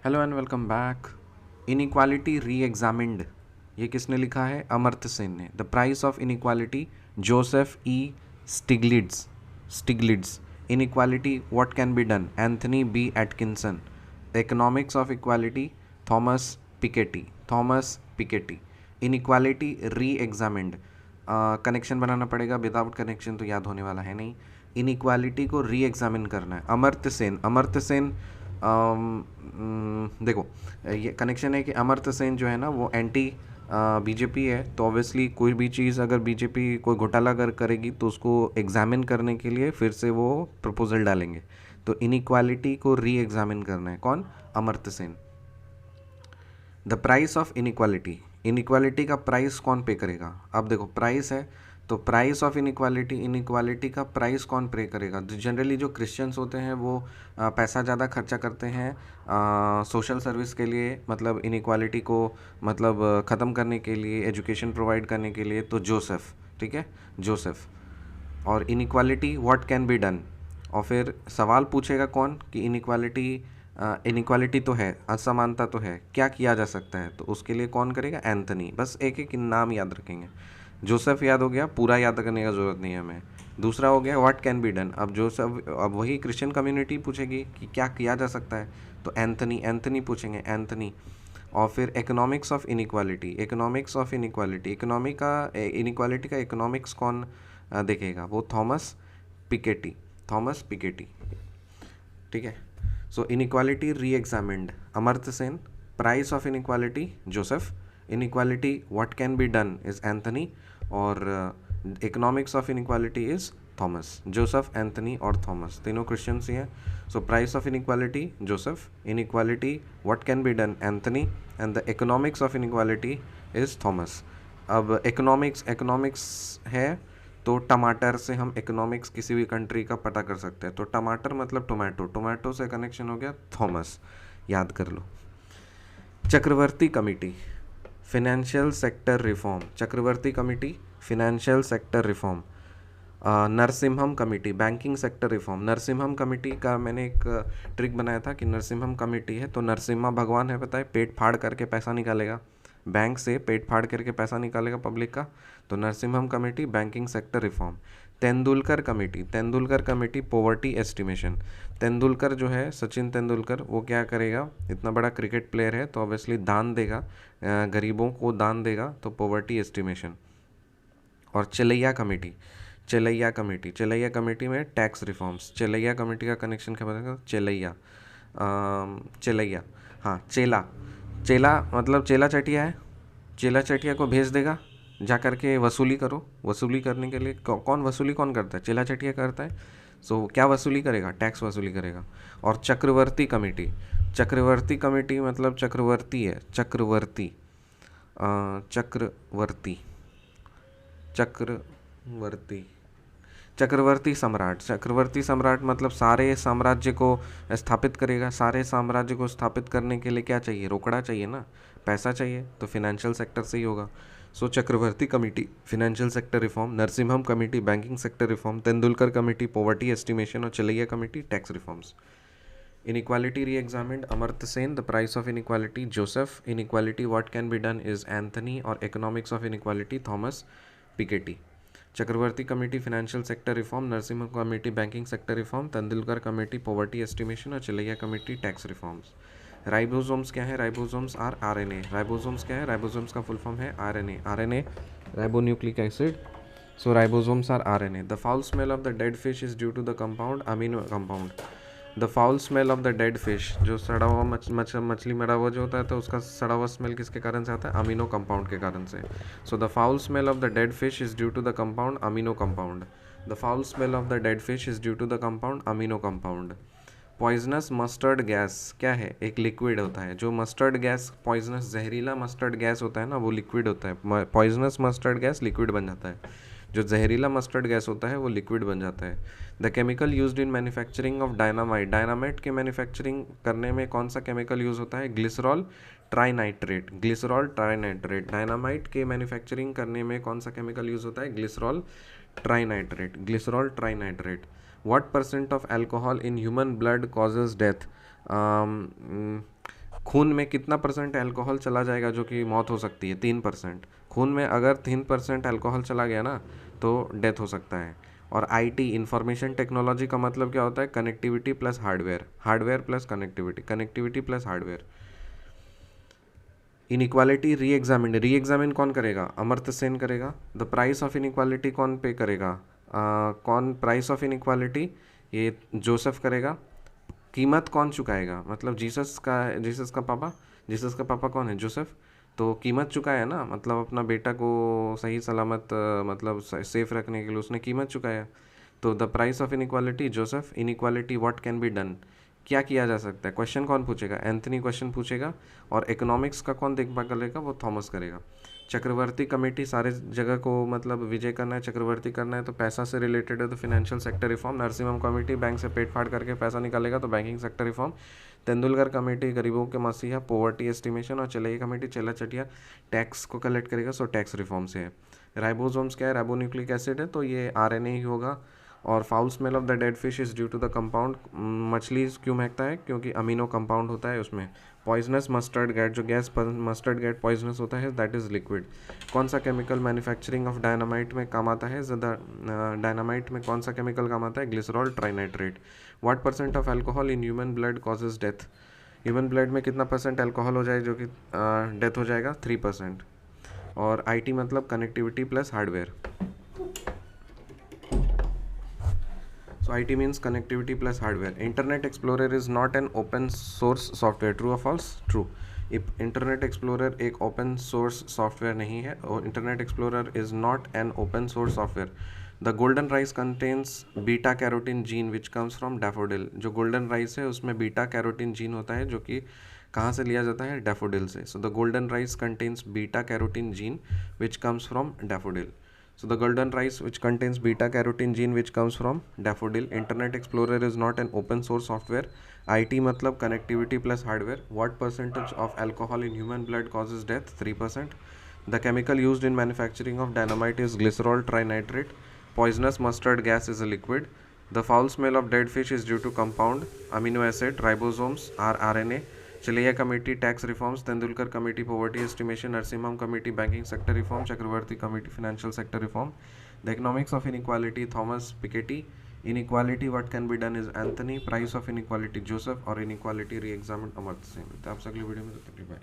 Hello and welcome back. Inequality reexamined, ये किसने लिखा है? अमर्त्य सेन ने। The price of inequality, Joseph E Stiglitz. Inequality, what can be done, Anthony B Atkinson. Economics of equality, Thomas Piketty. Inequality reexamined, connection बनाना पड़ेगा, without connection तो याद होने वाला है नहीं। इनइक्वालिटी को री एग्जामिन करना है। अमर्त्य सेन देखो, ये कनेक्शन है कि अमर्त्य सेन जो है ना वो एंटी बीजेपी है, तो ऑब्वियसली कोई भी चीज़ अगर बीजेपी कोई घोटाला अगर करेगी तो उसको एग्जामिन करने के लिए फिर से वो प्रपोजल डालेंगे। तो इनइक्वालिटी को री एग्जामिन करना है। कौन? Amartya Sen. The price of inequality, inequality का प्राइस कौन पे करेगा? अब देखो, प्राइस है तो प्राइस ऑफ इनइक्वालिटी, इनइक्वालिटी का प्राइस कौन पे करेगा? जनरली जो क्रिश्चियंस होते हैं वो पैसा ज़्यादा खर्चा करते हैं सोशल सर्विस के लिए, मतलब इनइक्वालिटी को मतलब ख़त्म करने के लिए, एजुकेशन प्रोवाइड करने के लिए। तो जोसेफ, ठीक है, जोसेफ। और inequality what can be done, और फिर सवाल पूछेगा कौन कि इनइक्वालिटी तो है, असमानता तो है, क्या किया जा सकता है? तो उसके लिए कौन करेगा? एंथनी। बस एक एक नाम याद रखेंगे। जोसेफ याद हो गया, पूरा याद करने का ज़रूरत नहीं है हमें। दूसरा हो गया व्हाट कैन बी डन। अब जोसेफ, अब वही क्रिश्चियन कम्युनिटी पूछेगी कि क्या किया जा सकता है, तो एंथनी पूछेंगे, एंथनी। और फिर इकोनॉमिक्स ऑफ इनइक्वालिटी, इनइक्वालिटी का इकोनॉमिक्स कौन देखेगा? वो थॉमस पिकेटी। ठीक है। So inequality reexamined, Amartya Sen. Price of inequality, Joseph. Inequality what can be done is Anthony. और economics of inequality is Thomas. Joseph, Anthony और थॉमस तीनों क्रिश्चियंस ही हैं। So price of inequality, Joseph. Inequality what can be done, Anthony. And the economics of inequality is Thomas. अब economics है तो टमाटर से हम इकोनॉमिक्स किसी भी कंट्री का पता कर सकते हैं। तो टमाटर मतलब टोमेटो, टोमेटो से कनेक्शन हो गया थॉमस, याद कर लो। Chakravarty committee, financial sector reform. Chakravarty committee, financial sector reform. Narasimham committee, banking sector reform. Narasimham committee का मैंने एक ट्रिक बनाया था कि नरसिम्हम कमेटी है तो नरसिम्हा भगवान है, पता है, पेट फाड़ करके पैसा निकालेगा, बैंक से पेट फाड़ करके पैसा निकालेगा पब्लिक का। तो Narasimham committee, banking sector reform. Tendulkar committee, poverty estimation. Tendulkar जो है, सचिन तेंदुलकर, वो क्या करेगा? इतना बड़ा क्रिकेट प्लेयर है तो ऑब्वियसली दान देगा, गरीबों को दान देगा, तो पोवर्टी एस्टिमेशन। और चिलैया कमेटी में टैक्स रिफॉर्म्स। चिलैया कमेटी का कनेक्शन क्या बताएगा? चिलैया, हाँ, चेला। चेला मतलब चेला चटिया है, चेला चटिया को भेज देगा, जा कर के वसूली करो। वसूली करने के लिए कौन वसूली कौन करता है? चेला चटिया करता है। सो क्या वसूली करेगा? टैक्स वसूली करेगा। और चक्रवर्ती कमेटी मतलब चक्रवर्ती है, चक्रवर्ती चक्रवर्ती चक्रवर्ती सम्राट मतलब सारे साम्राज्य को स्थापित करेगा। सारे साम्राज्य को स्थापित करने के लिए क्या चाहिए? रोकड़ा चाहिए ना, पैसा चाहिए, तो फिनेंशियल सेक्टर से ही होगा। So Chakravarty committee, financial sector reform. Narasimham committee, banking sector reform. Tendulkar committee, poverty estimation. और Chelliah committee, tax reforms. Inequality reexamined, Amartya Sen. The price of inequality, Joseph. Inequality what can be done is Anthony. और economics of inequality, Thomas Piketty. Chakravarty committee, financial sector reform. Narasimha committee, banking sector reform. Tendulkar committee, poverty estimation. और Chelliah committee, tax reforms. Ribosomes क्या है? Ribosomes are RNA. Ribosomes क्या है? Ribosomes का full form है RNA, ribonucleic acid. So ribosomes are RNA. The foul smell of the dead fish is due to the compound amino compound. The foul smell of the dead fish, जो सड़ा हुआ मछली मरा हुआ जो होता है तो उसका सड़ा हुआ स्मेल किसके कारण से आता है? अमीनो कंपाउंड के कारण से। So the foul smell of the dead fish is due to the compound amino compound. The foul smell of the dead fish is due to the compound amino compound. Poisonous mustard gas क्या है? एक liquid होता है। जो mustard gas, poisonous जहरीला mustard gas होता है ना, वो लिक्विड होता है। पॉइजनस मस्टर्ड गैस लिक्विड बन जाता है। जो जहरीला मस्टर्ड गैस होता है वो लिक्विड बन जाता है। The chemical used in manufacturing of dynamite, dynamite के मैन्युफैक्चरिंग करने में कौन सा केमिकल यूज़ होता है? Glycerol trinitrate. Glycerol trinitrate. Dynamite के मैन्युफैक्चरिंग करने में कौन सा केमिकल यूज़ होता है? Glycerol trinitrate. Glycerol trinitrate. What percent of alcohol in human blood causes death? खून में कितना परसेंट अल्कोहल चला जाएगा जो कि मौत हो सकती है? 3%। खून में अगर 3% अल्कोहल चला गया ना तो डेथ हो सकता है। और आईटी, इंफॉर्मेशन टेक्नोलॉजी का मतलब क्या होता है? Connectivity plus hardware, hardware plus connectivity, connectivity plus hardware. Inequality री एग्जामिन कौन करेगा? अमर्त्य सेन करेगा। द प्राइस ऑफ इनइक्वालिटी कौन पे करेगा? कौन प्राइस ऑफ इनइक्वालिटी? ये जोसेफ करेगा। कीमत कौन चुकाएगा? मतलब जीसस का पापा कौन है? जोसेफ। तो कीमत चुकाया ना, मतलब अपना बेटा को सही सलामत मतलब सेफ रखने के लिए उसने कीमत चुकाया। तो the price of inequality Joseph. Inequality what can be done, क्या किया जा सकता है? क्वेश्चन कौन पूछेगा? एंथनी क्वेश्चन पूछेगा। और इकोनॉमिक्स का कौन देखभाल करेगा? वो थॉमस करेगा। चक्रवर्ती कमेटी सारे जगह को मतलब विजय करना है, चक्रवर्ती करना है, तो पैसा से रिलेटेड है तो financial sector reform. Narasimham committee bank से पेट फाड़ करके पैसा निकालेगा तो banking sector reform. Tendulkar committee गरीबों के मसीहा, पोवर्टी एस्टिमेशन। और चलेई कमेटी चेला चटिया टैक्स को कलेक्ट करेगा, सो टैक्स रिफॉर्म से है। राइबोसोम्स क्या है? राइबोन्यूक्लिक एसिड है, तो ये आरएनए ही होगा। और foul smell of the dead fish is due to the compound. मछली क्यों महकता है? क्योंकि अमीनो कंपाउंड होता है उसमें। पॉइजनस मस्टर्ड गैस, जो गैस मस्टर्ड गैस पॉइजनस होता है, दैट इज़ लिक्विड। कौन सा केमिकल मैन्युफैक्चरिंग ऑफ डायनामाइट में काम आता है? डायनामाइट में कौन सा केमिकल काम आता है? Glycerol trinitrate. What percent of alcohol in human blood causes death? Human blood में कितना परसेंट अल्कोहल हो जाए जो कि डेथ हो जाएगा? 3%। और आईटी मतलब connectivity plus hardware. So IT means connectivity plus hardware. Internet Explorer is not an open source software. True or false? True. Internet Explorer एक open source software नहीं है और Internet Explorer is not an open source software. The golden rice contains beta carotene gene which comes from daffodil. जो golden rice है उसमें beta carotene gene होता है जो कि कहाँ से लिया जाता है? डैफोडिल से. So the golden rice contains beta carotene gene which comes from daffodil. So the golden rice which contains beta carotene gene which comes from daffodil. Internet Explorer is not an open source software. IT मतलब connectivity plus hardware. What percentage of alcohol in human blood causes death? 3%. The chemical used in manufacturing of dynamite is glycerol trinitrate. Poisonous mustard gas is a liquid. The foul smell of dead fish is due to compound. Amino acid, ribosomes are RNA. Chaleya committee tax reforms, Tendulkar committee poverty estimation, Narasimham committee banking sector reform, Chakravarti committee financial sector reform. The economics of inequality, Thomas Piketty. Inequality, what can be done is Anthony. Price of inequality, Joseph. और inequality re-examined, Amartya Sen. तो आपसे अगली video में तब तक bye.